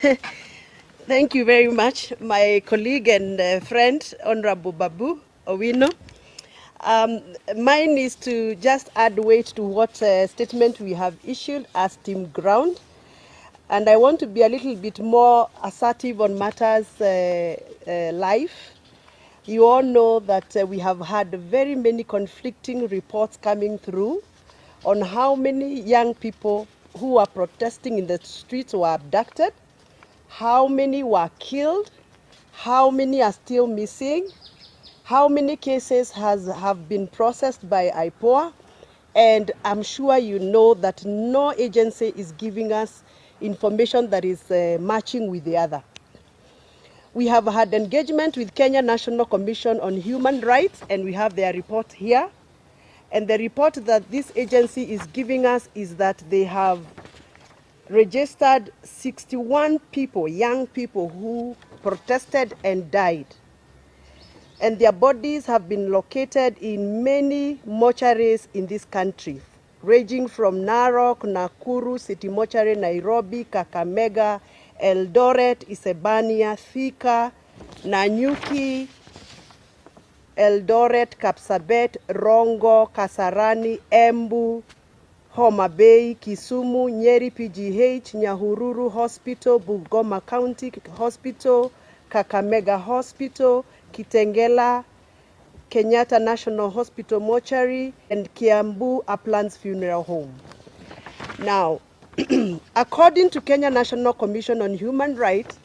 Thank you very much, my colleague and friend, Honorable Babu Owino. Mine is to just add weight to what statement we have issued as Team Ground. And I want to be a little bit more assertive on matters life. You all know that we have had very many conflicting reports coming through on how many young people who are protesting in the streets were abducted, how many were killed, how many are still missing, how many cases have been processed by IPOA, and I'm sure you know that no agency is giving us information that is matching with the other. We have had engagement with Kenya National Commission on Human Rights, and we have their report here. And the report that this agency is giving us is that they have registered 61 people, young people who protested and died. And their bodies have been located in many mortuaries in this country, ranging from Narok, Nakuru, City Mortuary, Nairobi, Kakamega, Eldoret, Isebania, Thika, Nanyuki, Eldoret, Kapsabet, Rongo, Kasarani, Embu, Homa Bay, Kisumu, Nyeri PGH, Nyahururu Hospital, Bungoma County Hospital, Kakamega Hospital, Kitengela, Kenyatta National Hospital Mortuary, and Kiambu Uplands Funeral Home. Now, according to Kenya National Commission on Human Rights,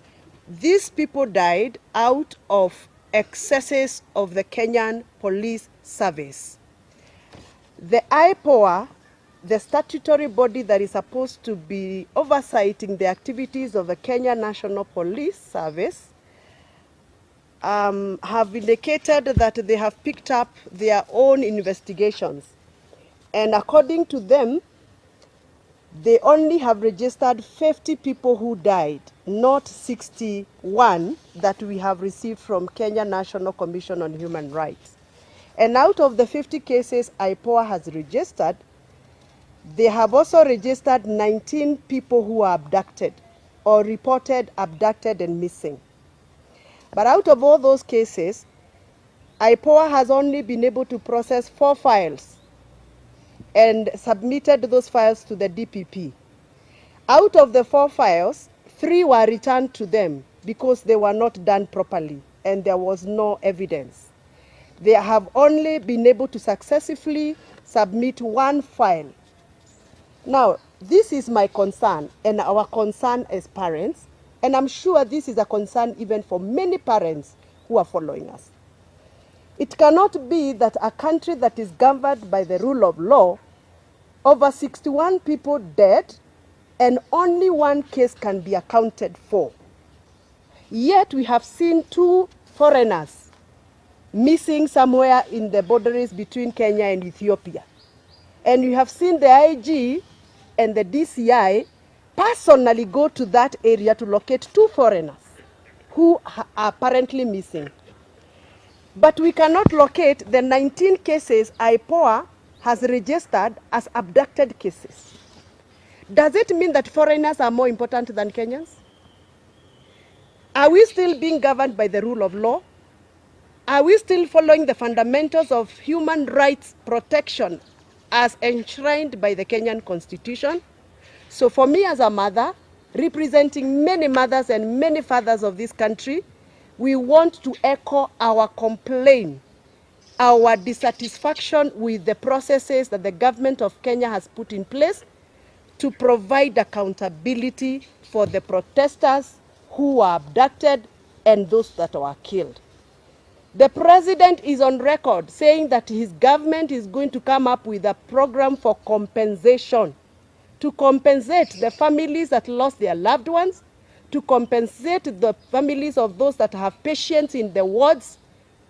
these people died out of excesses of the Kenyan Police Service. The IPOA, the statutory body that is supposed to be oversighting the activities of the Kenya National Police Service, have indicated that they have picked up their own investigations. And according to them, they only have registered 50 people who died, not 61 that we have received from Kenya National Commission on Human Rights. And out of the 50 cases IPOA has registered, they have also registered 19 people who are abducted or reported abducted and missing. But out of all those cases, IPOA has only been able to process 4 files and submitted those files to the DPP. Out of the 4 files, 3 were returned to them because they were not done properly and there was no evidence. They have only been able to successfully submit 1 file. Now, this is my concern and our concern as parents, and I'm sure this is a concern even for many parents who are following us. It cannot be that a country that is governed by the rule of law, over 61 people dead, and only 1 case can be accounted for. Yet we have seen 2 foreigners missing somewhere in the boundaries between Kenya and Ethiopia. And we have seen the IG and the DCI personally go to that area to locate 2 foreigners who are apparently missing. But we cannot locate the 19 cases IPOA has registered as abducted cases. Does it mean that foreigners are more important than Kenyans? Are we still being governed by the rule of law? Are we still following the fundamentals of human rights protection as enshrined by the Kenyan Constitution? So for me as a mother, representing many mothers and many fathers of this country, we want to echo our complaint, our dissatisfaction with the processes that the government of Kenya has put in place to provide accountability for the protesters who were abducted and those that were killed. The president is on record saying that his government is going to come up with a program for compensation, to compensate the families that lost their loved ones, to compensate the families of those that have patients in the wards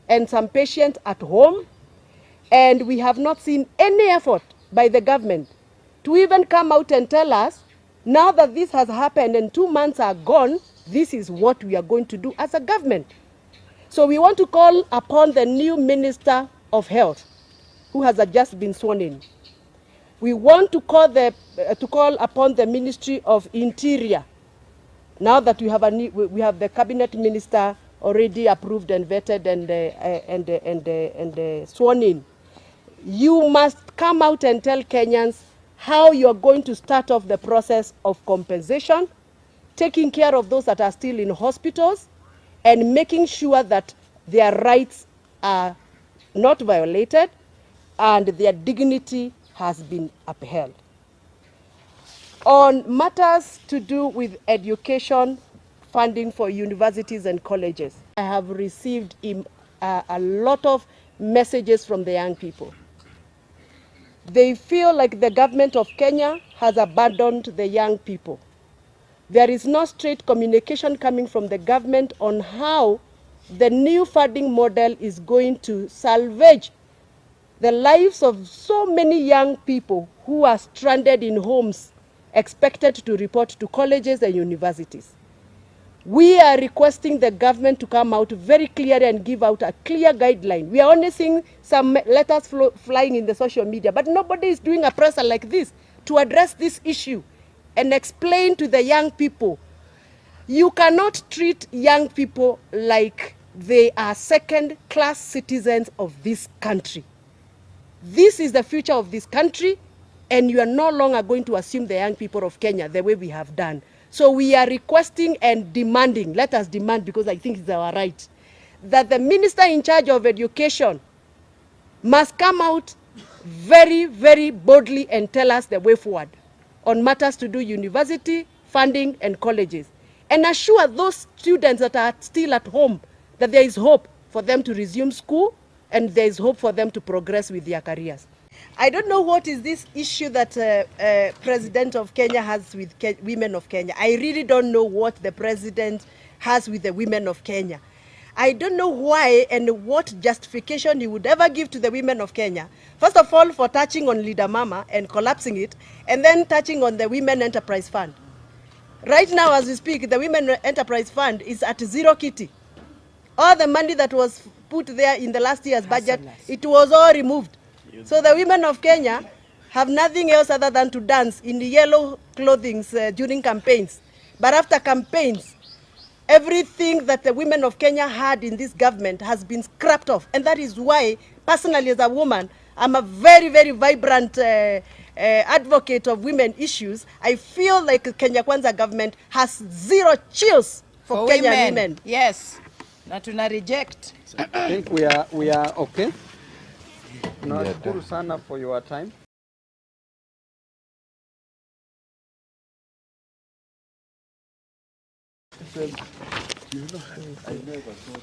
and some patients at home. And we have not seen any effort by the government to even come out and tell us, now that this has happened and 2 months are gone, this is what we are going to do as a government. So we want to call upon the new Minister of Health, who has just been sworn in. We want to call upon the Ministry of Interior Now that we have we have the cabinet minister already approved and vetted and sworn in, you must come out and tell Kenyans how you are going to start off the process of compensation, taking care of those that are still in hospitals, and making sure that their rights are not violated and their dignity has been upheld. On matters to do with education, funding for universities and colleges, I have received a lot of messages from the young people. They feel like the government of Kenya has abandoned the young people. There is no straight communication coming from the government on how the new funding model is going to salvage the lives of so many young people who are stranded in homes, expected to report to colleges and universities. We are requesting the government to come out very clearly and give out a clear guideline. We are only seeing some letters flying in the social media, but nobody is doing a presser like this to address this issue and explain to the young people. You cannot treat young people like they are second-class citizens of this country. This is the future of this country, and you are no longer going to assume the young people of Kenya the way we have done. So we are requesting and demanding, let us demand because I think it's our right, that the minister in charge of education must come out very, very boldly and tell us the way forward on matters to do university, funding, and colleges. And assure those students that are still at home that there is hope for them to resume school and there is hope for them to progress with their careers. I don't know what is this issue that President of Kenya has with women of Kenya. I really don't know what the president has with the women of Kenya. I don't know why and what justification he would ever give to the women of Kenya. First of all, for touching on Leader Mama and collapsing it, and then touching on the Women Enterprise Fund. Right now, as we speak, the Women Enterprise Fund is at zero kitty. All the money that was put there in the last year's budget, it was all removed. So the women of Kenya have nothing else other than to dance in the yellow clothing during campaigns. But after campaigns, everything that the women of Kenya had in this government has been scrapped off. And that is why, personally as a woman, I'm a very, very vibrant advocate of women issues. I feel like Kenya Kwanza government has zero chills for Kenyan women. Yes. Na tuna reject. I think we are okay. Tunashukuru sana for your time. I never saw